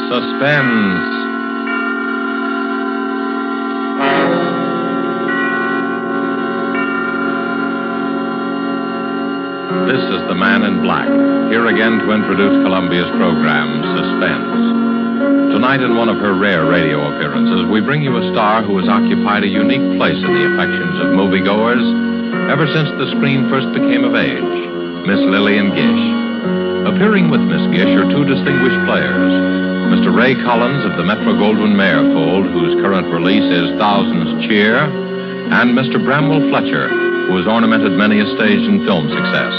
Suspense. This is the Man in Black, here again to introduce Columbia's program, Suspense. Tonight, in one of her rare radio appearances, we bring you a star who has occupied a unique place in the affections of moviegoers ever since the screen first became of age, Miss Lillian Gish. Appearing with Miss Gish are two distinguished players, Mr. Ray Collins of the Metro-Goldwyn-Mayer fold, whose current release is Thousands Cheer, and Mr. Bramwell Fletcher, who has ornamented many a stage and film success.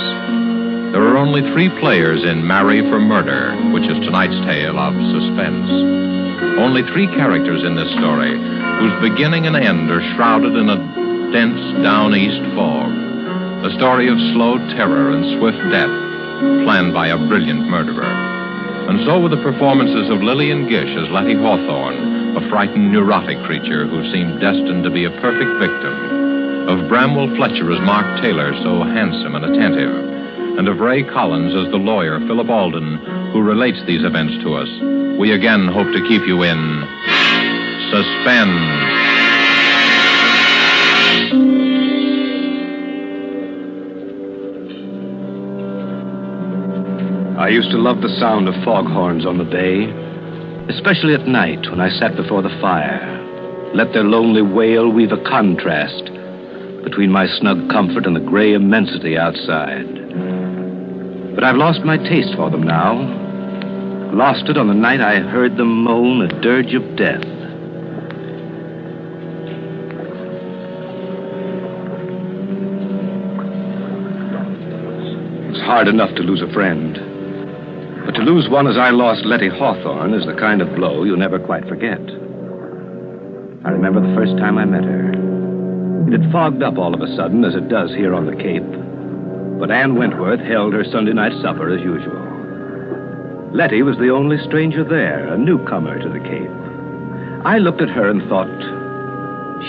There are only three players in Marry for Murder, which is tonight's tale of suspense. Only three characters in this story, whose beginning and end are shrouded in a dense down-east fog. A story of slow terror and swift death, planned by a brilliant murderer. And so with the performances of Lillian Gish as Letty Hawthorne, a frightened, neurotic creature who seemed destined to be a perfect victim, of Bramwell Fletcher as Mark Taylor, so handsome and attentive, and of Ray Collins as the lawyer, Philip Alden, who relates these events to us, we again hope to keep you in suspense. I used to love the sound of foghorns on the bay, especially at night when I sat before the fire, let their lonely wail weave a contrast between my snug comfort and the gray immensity outside. But I've lost my taste for them now. Lost it on the night I heard them moan a dirge of death. It's hard enough to lose a friend. But to lose one as I lost Letty Hawthorne is the kind of blow you'll never quite forget. I remember the first time I met her. It had fogged up all of a sudden, as it does here on the Cape. But Ann Wentworth held her Sunday night supper as usual. Letty was the only stranger there, a newcomer to the Cape. I looked at her and thought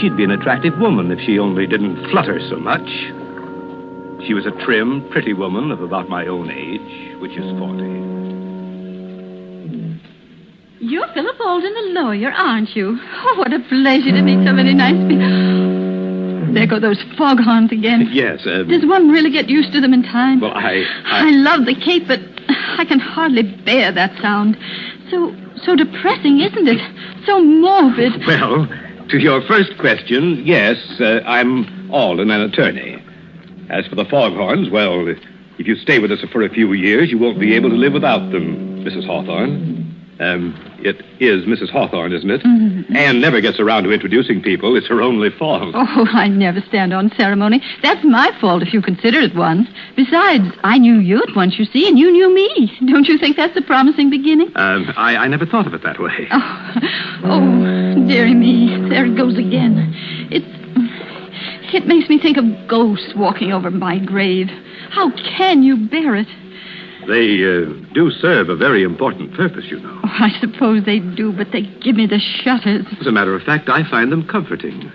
she'd be an attractive woman if she only didn't flutter so much. She was a trim, pretty woman of about my own age, which is 40. You're Philip Alden, the lawyer, aren't you? Oh, what a pleasure to meet so many nice people. There go those foghorns again. Yes, Does one really get used to them in time? Well, I love the Cape, but I can hardly bear that sound. So depressing, isn't it? So morbid. Well, to your first question, yes, I'm Alden, an attorney. As for the foghorns, well, if you stay with us for a few years, you won't be able to live without them, Mrs. Hawthorne. It is Mrs. Hawthorne, isn't it? Mm-hmm. Anne never gets around to introducing people. It's her only fault. Oh, I never stand on ceremony. That's my fault if you consider it one. Besides, I knew you at once, you see, and you knew me. Don't you think that's a promising beginning? I never thought of it that way. Oh, dearie me. There it goes again. It makes me think of ghosts walking over my grave. How can you bear it? They do serve a very important purpose, you know. Oh, I suppose they do, but they give me the shudders. As a matter of fact, I find them comforting.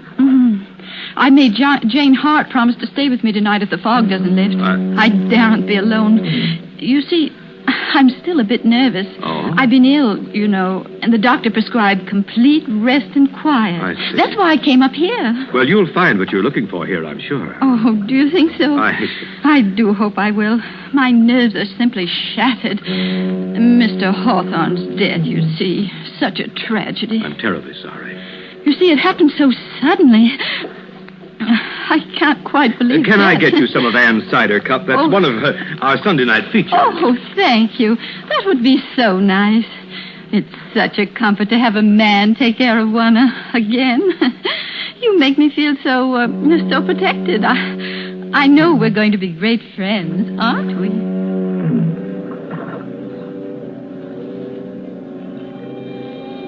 I made Jane Hart promise to stay with me tonight if the fog doesn't lift. I daren't be alone. You see, I'm still a bit nervous. Oh? I've been ill, you know, and the doctor prescribed complete rest and quiet. I see. That's why I came up here. Well, you'll find what you're looking for here, I'm sure. Oh, do you think so? I do hope I will. My nerves are simply shattered. Mr. Hawthorne's dead, you see. Such a tragedy. I'm terribly sorry. You see, it happened so suddenly. I can't quite believe Can that. I get you some of Anne's cider cup? That's one of our Sunday night features. Oh, thank you. That would be so nice. It's such a comfort to have a man take care of one again. You make me feel so protected. I know we're going to be great friends, aren't we?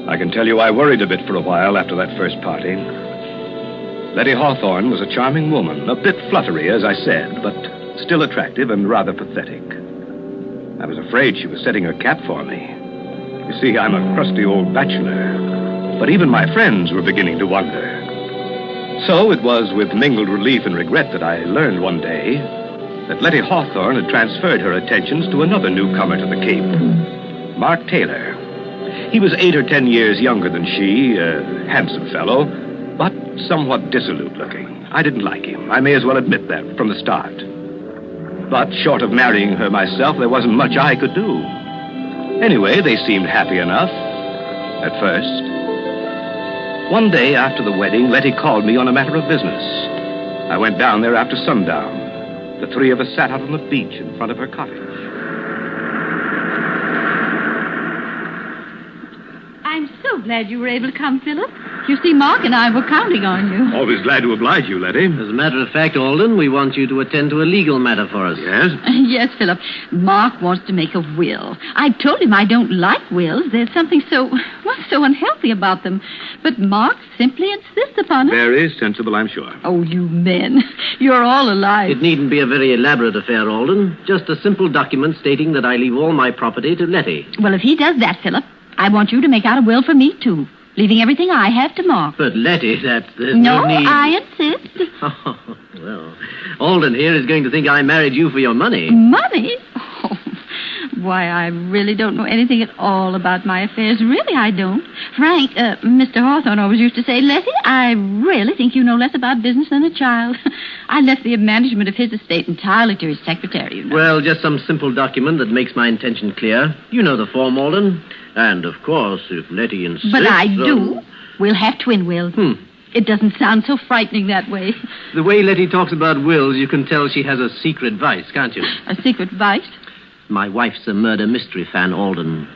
I can tell you I worried a bit for a while after that first party. Letty Hawthorne was a charming woman, a bit fluttery, as I said, but still attractive and rather pathetic. I was afraid she was setting her cap for me. You see, I'm a crusty old bachelor, but even my friends were beginning to wonder. So it was with mingled relief and regret that I learned one day that Letty Hawthorne had transferred her attentions to another newcomer to the Cape, Mark Taylor. He was 8 or 10 years younger than she, a handsome fellow, but somewhat dissolute looking. I didn't like him. I may as well admit that from the start. But short of marrying her myself, there wasn't much I could do. Anyway, they seemed happy enough, at first. One day after the wedding, Letty called me on a matter of business. I went down there after sundown. The three of us sat out on the beach in front of her cottage. I'm so glad you were able to come, Philip. You see, Mark and I were counting on you. Always glad to oblige you, Letty. As a matter of fact, Alden, we want you to attend to a legal matter for us. Yes? Yes, Philip. Mark wants to make a will. I told him I don't like wills. There's something so unhealthy about them. But Mark simply insists upon it. Very sensible, I'm sure. Oh, you men. You're all alike. It needn't be a very elaborate affair, Alden. Just a simple document stating that I leave all my property to Letty. Well, if he does that, Philip, I want you to make out a will for me, too. Leaving everything I have to Mark. But, Letty, there's no need... I insist. Oh, well, Alden here is going to think I married you for your money. Money? Oh, why, I really don't know anything at all about my affairs. Really, I don't. Frank, Mr. Hawthorne always used to say, Letty, I really think you know less about business than a child. I left the management of his estate entirely to his secretary, you know. Well, just some simple document that makes my intention clear. You know the form, Alden. And, of course, if Letty insists... But I do. We'll have twin wills. It doesn't sound so frightening that way. The way Letty talks about wills, you can tell she has a secret vice, can't you? A secret vice? My wife's a murder mystery fan, Alden.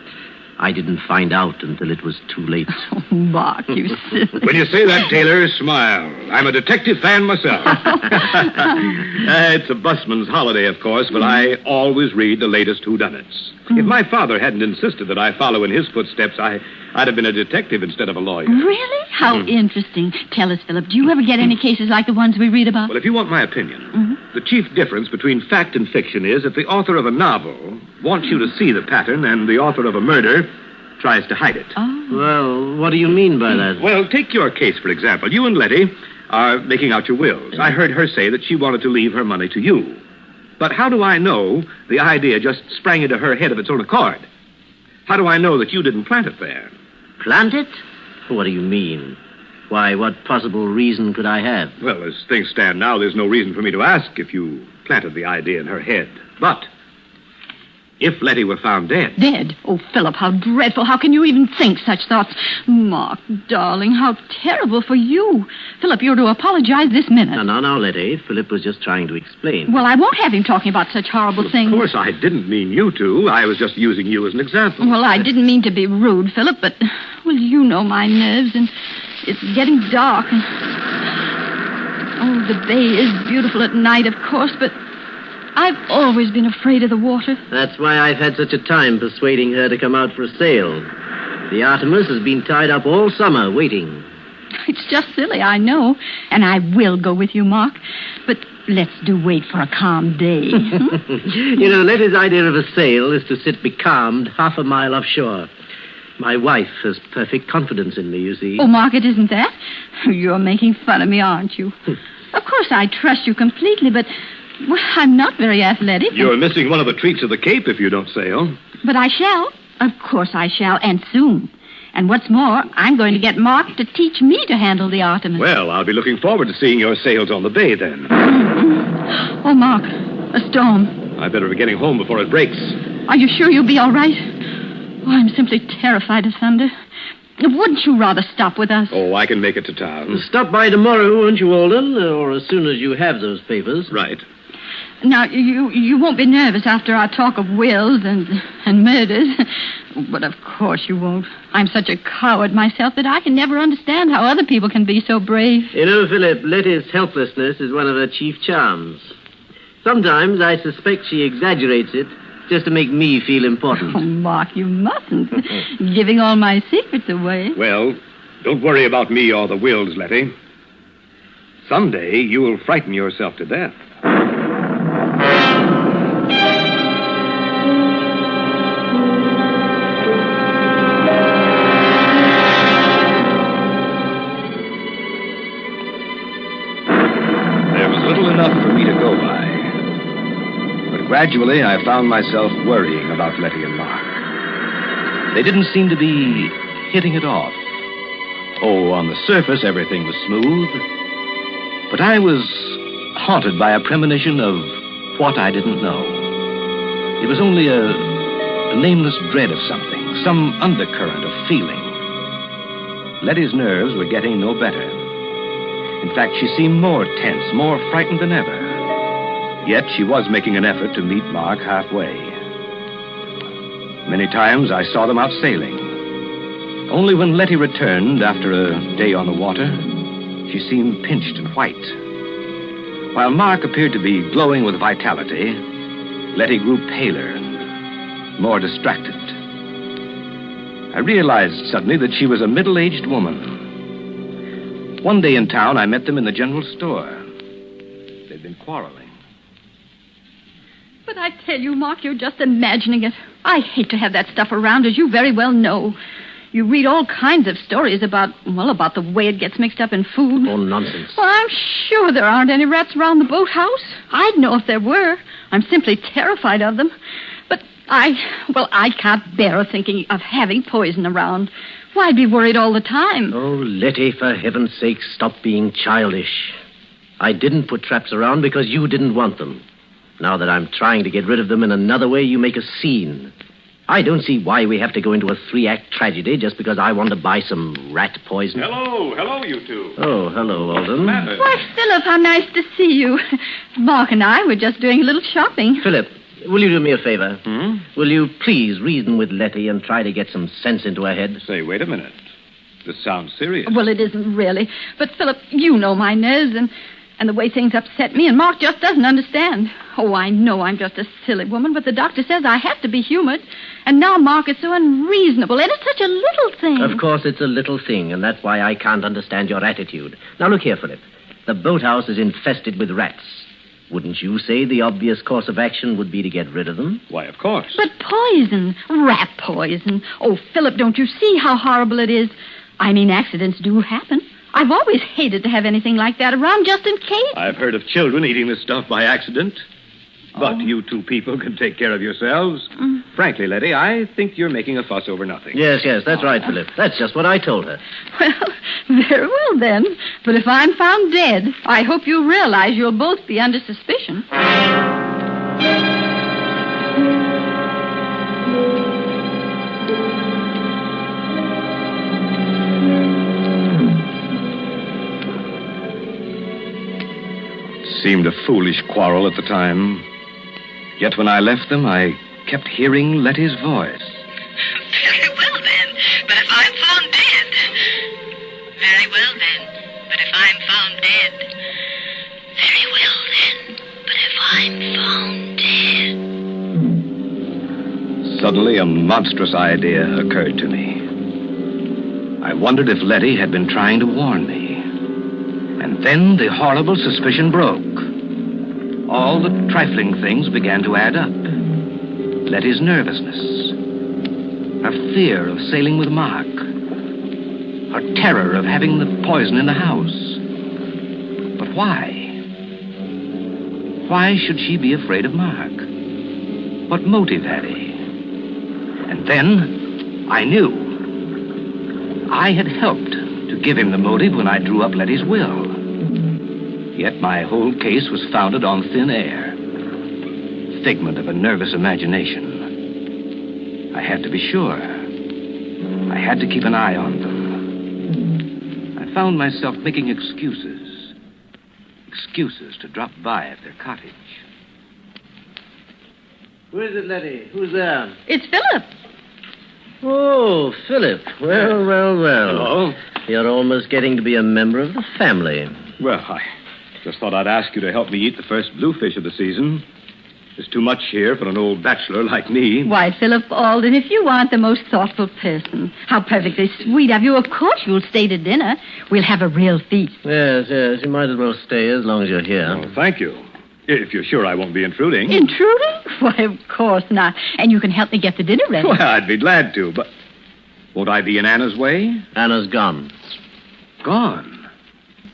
I didn't find out until it was too late. Oh, Mark, you silly... When you say that, Taylor, smile. I'm a detective fan myself. It's a busman's holiday, of course, but I always read the latest whodunits. If my father hadn't insisted that I follow in his footsteps, I'd have been a detective instead of a lawyer. Really? How interesting. Tell us, Philip, do you ever get any cases like the ones we read about? Well, if you want my opinion, the chief difference between fact and fiction is that the author of a novel wants you to see the pattern and the author of a murder tries to hide it. Oh. Well, what do you mean by that? Well, take your case, for example. You and Letty are making out your wills. I heard her say that she wanted to leave her money to you. But how do I know the idea just sprang into her head of its own accord? How do I know that you didn't plant it there? Plant it? What do you mean? Why, what possible reason could I have? Well, as things stand now, there's no reason for me to ask if you planted the idea in her head. But if Letty were found dead... Dead? Oh, Philip, how dreadful. How can you even think such thoughts? Mark, darling, how terrible for you. Philip, you're to apologize this minute. No, Letty. Philip was just trying to explain. Well, I won't have him talking about such horrible things. Of course, I didn't mean you to. I was just using you as an example. Well, I didn't mean to be rude, Philip, but, well, you know my nerves, and it's getting dark. And... Oh, the bay is beautiful at night, of course, but I've always been afraid of the water. That's why I've had such a time persuading her to come out for a sail. The Artemis has been tied up all summer waiting. It's just silly, I know. And I will go with you, Mark. But let's do wait for a calm day. You know, Letty's idea of a sail is to sit becalmed half a mile offshore. My wife has perfect confidence in me, you see. Oh, Mark, it isn't that. You're making fun of me, aren't you? Of course, I trust you completely, but... well, I'm not very athletic. You're missing one of the treats of the Cape if you don't sail. But I shall. Of course I shall, and soon. And what's more, I'm going to get Mark to teach me to handle the Artemis. Well, I'll be looking forward to seeing your sails on the bay then. Oh, Mark, a storm. I better be getting home before it breaks. Are you sure you'll be all right? Oh, I'm simply terrified of thunder. Wouldn't you rather stop with us? Oh, I can make it to town. Stop by tomorrow, won't you, Alden? Or as soon as you have those papers. Right. Now, you won't be nervous after our talk of wills and murders. But of course you won't. I'm such a coward myself that I can never understand how other people can be so brave. You know, Philip, Letty's helplessness is one of her chief charms. Sometimes I suspect she exaggerates it just to make me feel important. Oh, Mark, you mustn't. Giving all my secrets away. Well, don't worry about me or the wills, Letty. Someday you will frighten yourself to death. There was little enough for me to go by. But gradually I found myself worrying about Letty and Mark. They didn't seem to be hitting it off. Oh, on the surface, everything was smooth. But I was haunted by a premonition of what I didn't know. It was only a nameless dread of something, some undercurrent of feeling. Letty's nerves were getting no better. In fact, she seemed more tense, more frightened than ever. Yet she was making an effort to meet Mark halfway. Many times I saw them out sailing. Only when Letty returned after a day on the water, she seemed pinched and white. While Mark appeared to be glowing with vitality, Letty grew paler, more distracted. I realized suddenly that she was a middle-aged woman. One day in town, I met them in the general store. They'd been quarreling. But I tell you, Mark, you're just imagining it. I hate to have that stuff around, as you very well know. You read all kinds of stories about the way it gets mixed up in food. Oh, nonsense. Well, I'm sure there aren't any rats around the boathouse. I'd know if there were. I'm simply terrified of them. But I can't bear thinking of having poison around. Why be worried all the time? Oh, Letty, for heaven's sake, stop being childish. I didn't put traps around because you didn't want them. Now that I'm trying to get rid of them in another way, you make a scene. I don't see why we have to go into a 3-act tragedy just because I want to buy some rat poison. Hello, you two. Oh, hello, Alden. Why, Philip, how nice to see you. Mark and I were just doing a little shopping. Philip, will you do me a favor? Will you please reason with Letty and try to get some sense into her head? Say, wait a minute. This sounds serious. Well, it isn't really. But, Philip, you know my nerves and the way things upset me, and Mark just doesn't understand. Oh, I know I'm just a silly woman, but the doctor says I have to be humored. And now Mark is so unreasonable, and it's such a little thing. Of course it's a little thing, and that's why I can't understand your attitude. Now, look here, Philip. The boathouse is infested with rats. Wouldn't you say the obvious course of action would be to get rid of them? Why, of course. But poison, rat poison. Oh, Philip, don't you see how horrible it is? I mean, accidents do happen. I've always hated to have anything like that around just in case. I've heard of children eating this stuff by accident. But you two people can take care of yourselves. Frankly, Letty, I think you're making a fuss over nothing. Yes, that's right, Philip. That's just what I told her. Well, very well then. But if I'm found dead, I hope you realize you'll both be under suspicion. Seemed a foolish quarrel at the time. Yet when I left them, I kept hearing Letty's voice. Very well, then. But if I'm found dead... Very well, then. But if I'm found dead... Very well, then. But if I'm found dead... Suddenly, a monstrous idea occurred to me. I wondered if Letty had been trying to warn me. And then the horrible suspicion broke. All the trifling things began to add up. Letty's nervousness, her fear of sailing with Mark, her terror of having the poison in the house. But why? Why should she be afraid of Mark? What motive had he? And then I knew. I had helped to give him the motive when I drew up Letty's will. Yet my whole case was founded on thin air. Figment of a nervous imagination. I had to be sure. I had to keep an eye on them. I found myself making excuses. Excuses to drop by at their cottage. Who is it, Letty? Who's there? It's Philip. Oh, Philip. Well. Hello. You're almost getting to be a member of the family. Well, I just thought I'd ask you to help me eat the first bluefish of the season. There's too much here for an old bachelor like me. Why, Philip Alden, if you aren't the most thoughtful person. How perfectly sweet of you. Of course you'll stay to dinner. We'll have a real feast. Yes. You might as well stay as long as you're here. Oh, thank you. If you're sure I won't be intruding. Intruding? Why, of course not. And you can help me get the dinner ready. Well, I'd be glad to, but won't I be in Anna's way? Anna's gone. Gone?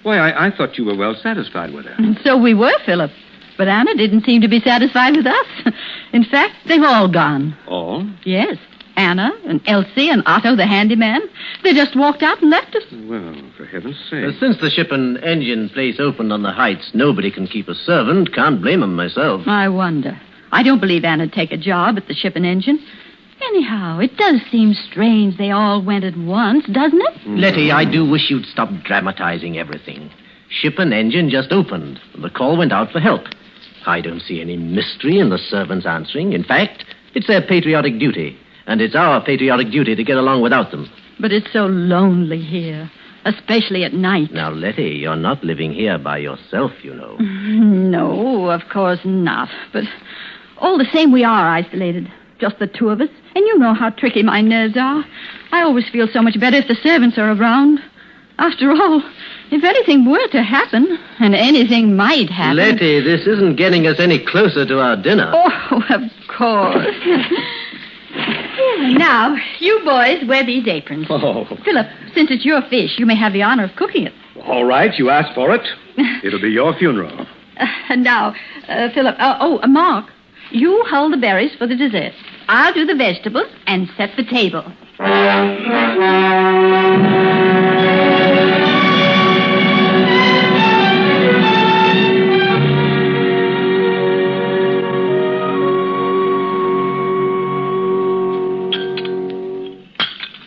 Why, I thought you were well satisfied with her. And so we were, Philip. But Anna didn't seem to be satisfied with us. In fact, they've all gone. All? Yes. Anna and Elsie and Otto, the handyman. They just walked out and left us. Well, for heaven's sake. Since the ship and engine place opened on the heights, nobody can keep a servant. Can't blame 'em myself. I wonder. I don't believe Anna'd take a job at the ship and engine. Anyhow, it does seem strange they all went at once, doesn't it? Letty, I do wish you'd stop dramatizing everything. Ship and engine just opened. The call went out for help. I don't see any mystery in the servants answering. In fact, it's their patriotic duty. And it's our patriotic duty to get along without them. But it's so lonely here, especially at night. Now, Letty, you're not living here by yourself, you know. No, of course not. But all the same, we are isolated. Just the two of us. And you know how tricky my nerves are. I always feel so much better if the servants are around. After all, if anything were to happen, and anything might happen... Letty, this isn't getting us any closer to our dinner. Oh, of course. Now, you boys wear these aprons. Oh. Philip, since it's your fish, you may have the honor of cooking it. All right, you asked for it. It'll be your funeral. Now, Philip... Mark, you hold the berries for the dessert. I'll do the vegetables and set the table.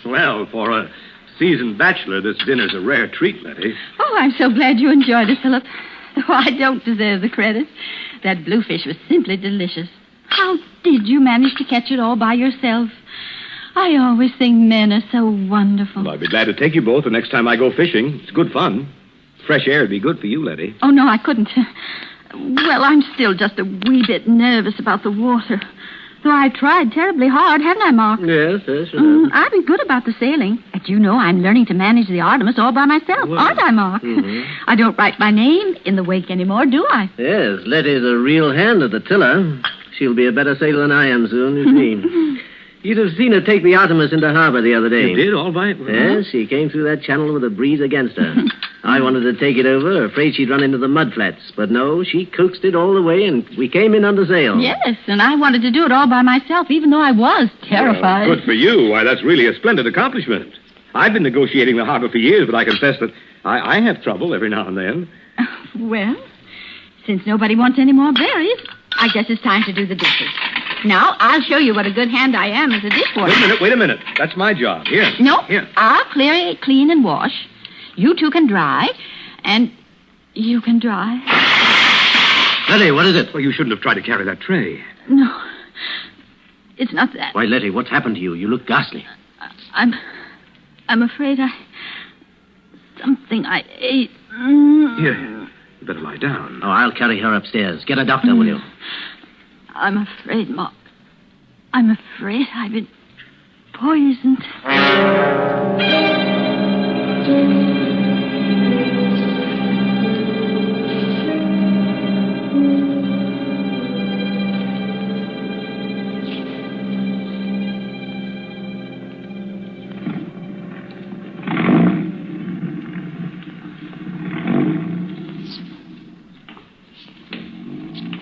Well, for a seasoned bachelor, this dinner's a rare treat, Letty. Oh, I'm so glad you enjoyed it, Philip. Oh, I don't deserve the credit. That bluefish was simply delicious. How did you manage to catch it all by yourself? I always think men are so wonderful. Well, I'd be glad to take you both the next time I go fishing. It's good fun. Fresh air would be good for you, Letty. Oh, no, I couldn't. Well, I'm still just a wee bit nervous about the water. Though I tried terribly hard, haven't I, Mark? Yes. I've been good about the sailing. But you know I'm learning to manage the Artemis all by myself, aren't I, Mark? Mm-hmm. I don't write my name in the wake anymore, do I? Yes, Letty's a real hand at the tiller. She'll be a better sailor than I am soon, you see. You'd have seen her take the Artemis into harbor the other day. You did, all right. Yes, she came through that channel with a breeze against her. I wanted to take it over, afraid she'd run into the mud flats. But no, she coaxed it all the way, and we came in under sail. Yes, and I wanted to do it all by myself, even though I was terrified. Well, good for you. Why, that's really a splendid accomplishment. I've been negotiating the harbor for years, but I confess that I have trouble every now and then. Well, since nobody wants any more berries, I guess it's time to do the dishes. Now, I'll show you what a good hand I am as a dishwasher. Wait a minute. That's my job. Here. No, Here. I'll clean and wash. You two can dry, and you can dry. Letty, what is it? Well, you shouldn't have tried to carry that tray. No, it's not that. Why, Letty, what's happened to you? You look ghastly. I'm afraid something I ate. Here, you better lie down. Oh, I'll carry her upstairs. Get a doctor, will you? I'm afraid, Mark. I'm afraid I've been poisoned.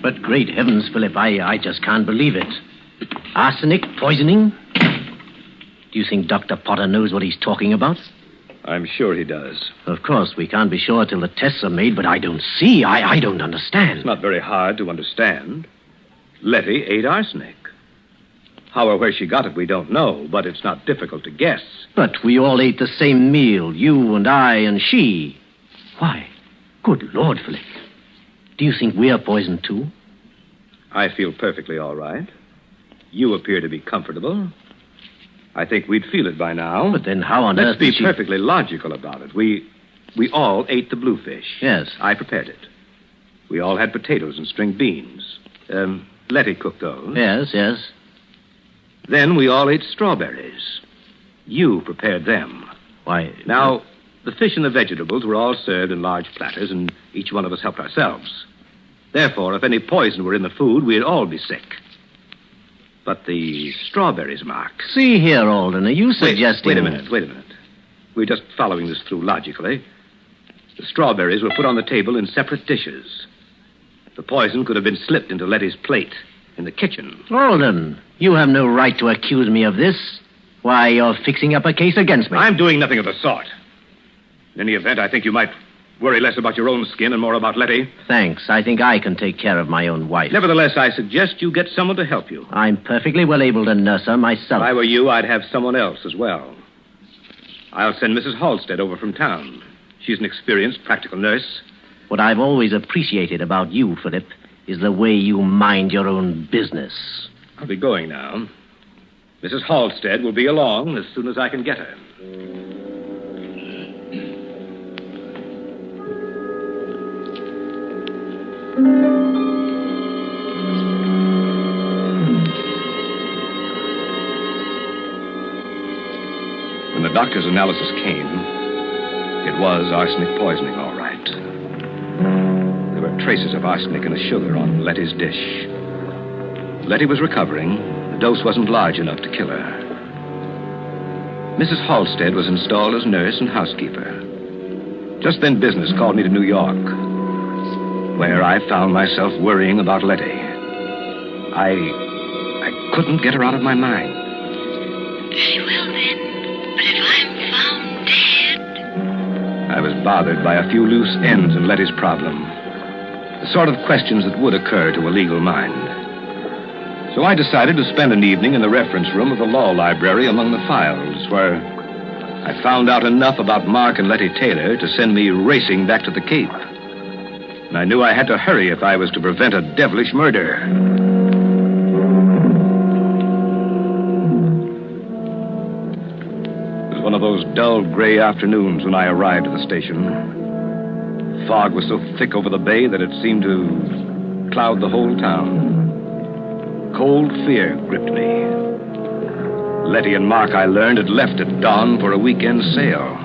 But great heavens, Philip, I just can't believe it. Arsenic poisoning? Do you think Dr. Potter knows what he's talking about? I'm sure he does. Of course, we can't be sure till the tests are made, but I don't see. I don't understand. It's not very hard to understand. Letty ate arsenic. How or where she got it, we don't know, but it's not difficult to guess. But we all ate the same meal, you and I and she. Why, good Lord, Philip. Do you think we're poisoned, too? I feel perfectly all right. You appear to be comfortable. I think we'd feel it by now. But then how on earth Let's be did she... perfectly logical about it. We all ate the bluefish. Yes. I prepared it. We all had potatoes and string beans. Letty cooked those. Yes. Then we all ate strawberries. You prepared them. Why... Now, the fish and the vegetables were all served in large platters, and each one of us helped ourselves. Therefore, if any poison were in the food, we'd all be sick. But the strawberries, Mark... See here, Alden, are you suggesting... Wait a minute. We're just following this through logically. The strawberries were put on the table in separate dishes. The poison could have been slipped into Letty's plate in the kitchen. Alden, you have no right to accuse me of this. Why, you're fixing up a case against me. I'm doing nothing of the sort. In any event, I think you might worry less about your own skin and more about Letty. Thanks. I think I can take care of my own wife. Nevertheless, I suggest you get someone to help you. I'm perfectly well able to nurse her myself. If I were you, I'd have someone else as well. I'll send Mrs. Halstead over from town. She's an experienced, practical nurse. What I've always appreciated about you, Philip, is the way you mind your own business. I'll be going now. Mrs. Halstead will be along as soon as I can get her. When the doctor's analysis came, it was arsenic poisoning, all right. There were traces of arsenic in the sugar on Letty's dish. Letty was recovering. The dose wasn't large enough to kill her. Mrs. Halstead was installed as nurse and housekeeper. Just then business called me to New York, where I found myself worrying about Letty. I couldn't get her out of my mind. Very well, then. But if I'm found dead... I was bothered by a few loose ends in Letty's problem. The sort of questions that would occur to a legal mind. So I decided to spend an evening in the reference room of the law library among the files, where I found out enough about Mark and Letty Taylor to send me racing back to the Cape. And I knew I had to hurry if I was to prevent a devilish murder. It was one of those dull gray afternoons when I arrived at the station. The fog was so thick over the bay that it seemed to cloud the whole town. Cold fear gripped me. Letty and Mark, I learned, had left at dawn for a weekend sail.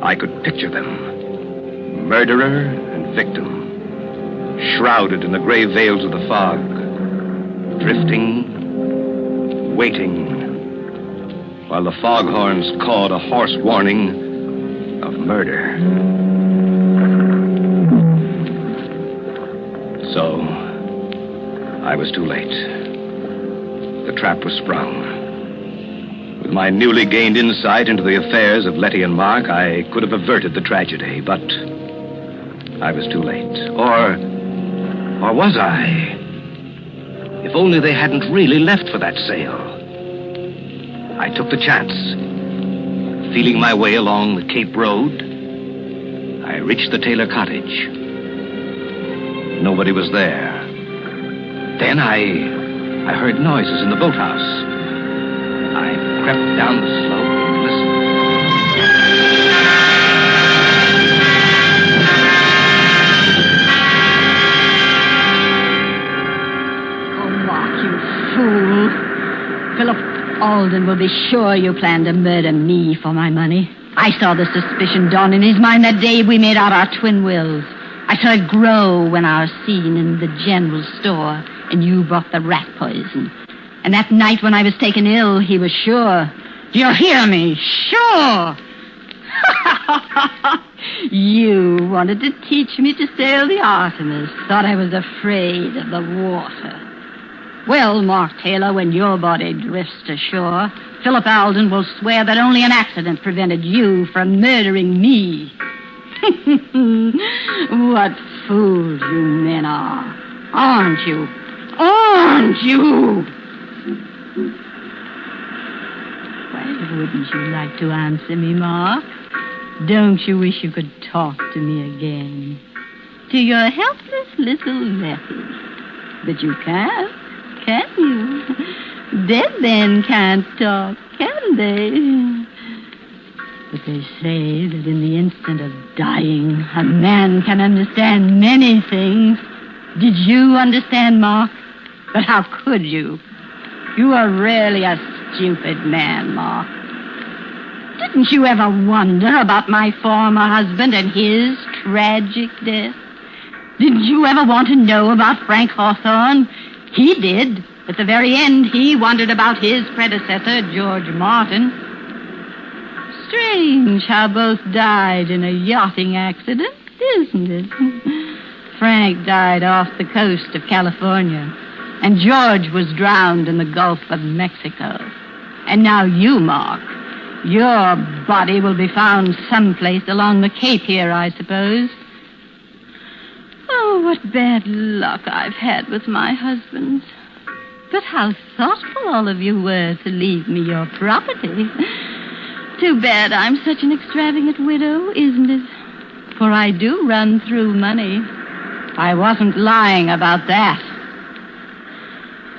I could picture them. Murderer and victim. Shrouded in the gray veils of the fog. Drifting, waiting, while the foghorns cawed a hoarse warning of murder. So, I was too late. The trap was sprung. With my newly gained insight into the affairs of Letty and Mark, I could have averted the tragedy, but I was too late. Or was I? If only they hadn't really left for that sail. I took the chance. Feeling my way along the Cape Road, I reached the Taylor cottage. Nobody was there. Then I heard noises in the boathouse. I crept down the slope and listened. Oh, Mark, you fool. Philip Alden will be sure you planned to murder me for my money. I saw the suspicion dawn in his mind that day we made out our twin wills. I saw it grow when our scene in the general store and you brought the rat poison. And that night when I was taken ill, he was sure. Do you hear me? Sure. You wanted to teach me to sail the Artemis. Thought I was afraid of the water. Well, Mark Taylor, when your body drifts to shore, Philip Alden will swear that only an accident prevented you from murdering me. What fools you men are. Aren't you? Aren't you? Why wouldn't you like to answer me, Mark? Don't you wish you could talk to me again? To your helpless little Letty. But you can't, can you? Dead men can't talk, can they? But they say that in the instant of dying, a man can understand many things. Did you understand, Mark? But how could you? You are really a stupid man, Mark. Didn't you ever wonder about my former husband and his tragic death? Didn't you ever want to know about Frank Hawthorne? He did. At the very end, he wondered about his predecessor, George Martin. Strange how both died in a yachting accident, isn't it? Frank died off the coast of California, and George was drowned in the Gulf of Mexico. And now you, Mark. Your body will be found someplace along the Cape here, I suppose. Oh, what bad luck I've had with my husbands. But how thoughtful all of you were to leave me your property. Too bad I'm such an extravagant widow, isn't it? For I do run through money. I wasn't lying about that.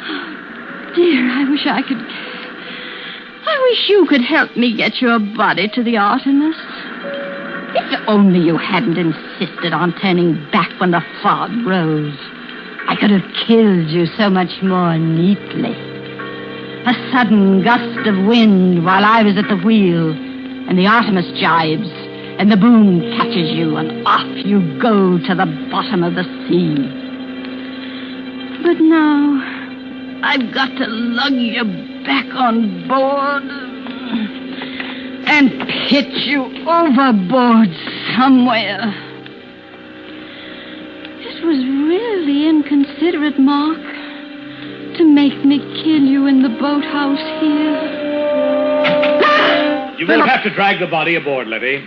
Oh, dear, I wish you could help me get your body to the Artemis. If only you hadn't insisted on turning back when the fog rose. I could have killed you so much more neatly. A sudden gust of wind while I was at the wheel, and the Artemis jibes, and the boom catches you, and off you go to the bottom of the sea. But now, I've got to lug you back on board and pitch you overboard somewhere. It was really inconsiderate, Mark, to make me kill you in the boathouse here. You won't have to drag the body aboard, Letty.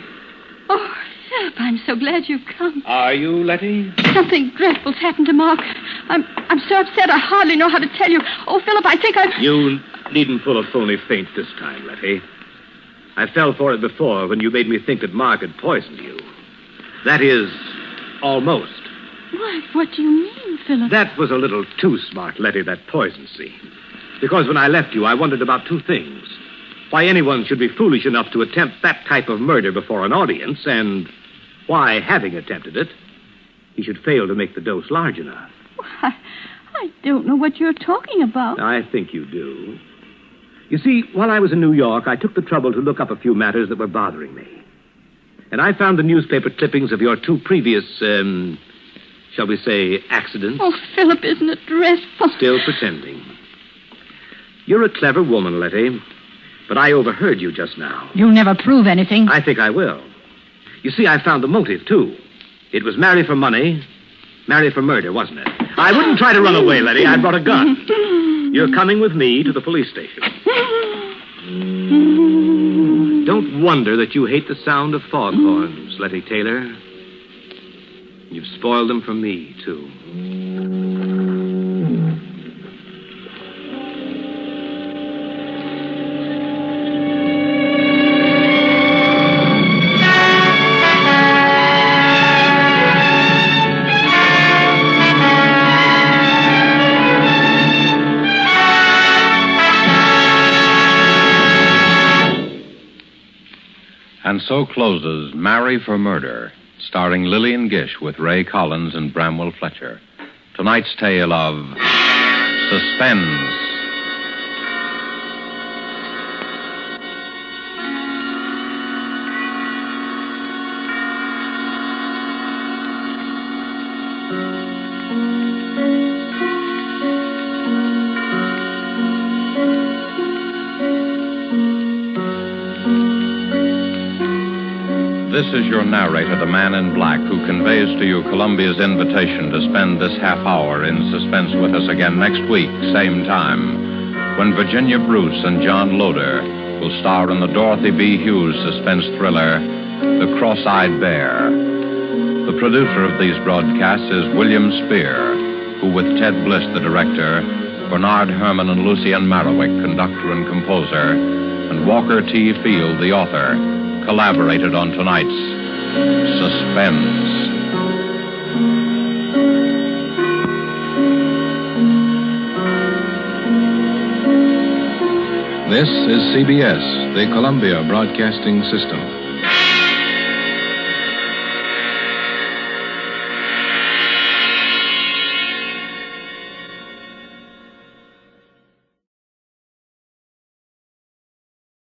Oh, Philip, I'm so glad you've come. Are you, Letty? Something dreadful's happened to Mark. I'm so upset I hardly know how to tell you. Oh, Philip, I think I've... You needn't pull a phony feint this time, Letty. I fell for it before when you made me think that Mark had poisoned you. That is, almost. What do you mean, Philip? That was a little too smart, Letty, that poison scene. Because when I left you, I wondered about two things. Why anyone should be foolish enough to attempt that type of murder before an audience, and why, having attempted it, he should fail to make the dose large enough. I don't know what you're talking about. I think you do. You see, while I was in New York, I took the trouble to look up a few matters that were bothering me. And I found the newspaper clippings of your two previous, shall we say, accidents. Oh, Philip, isn't it dreadful? Still pretending. You're a clever woman, Letty, but I overheard you just now. You'll never prove anything. I think I will. You see, I found the motive, too. It was marry for money, marry for murder, wasn't it? I wouldn't try to run away, Letty. I brought a gun. You're coming with me to the police station. Don't wonder that you hate the sound of foghorns, Letty Taylor. You've spoiled them for me, too. And so closes Marry for Murder, starring Lillian Gish with Ray Collins and Bramwell Fletcher. Tonight's tale of Suspense. This is your narrator, the man in black, who conveys to you Columbia's invitation to spend this half hour in suspense with us again next week, same time, when Virginia Bruce and John Loder will star in the Dorothy B. Hughes suspense thriller, The Cross-Eyed Bear. The producer of these broadcasts is William Spear, who, with Ted Bliss, the director, Bernard Herrmann and Lucien Marowik, conductor and composer, and Walker T. Field, the author, collaborated on tonight's Suspense. This is CBS, the Columbia Broadcasting System.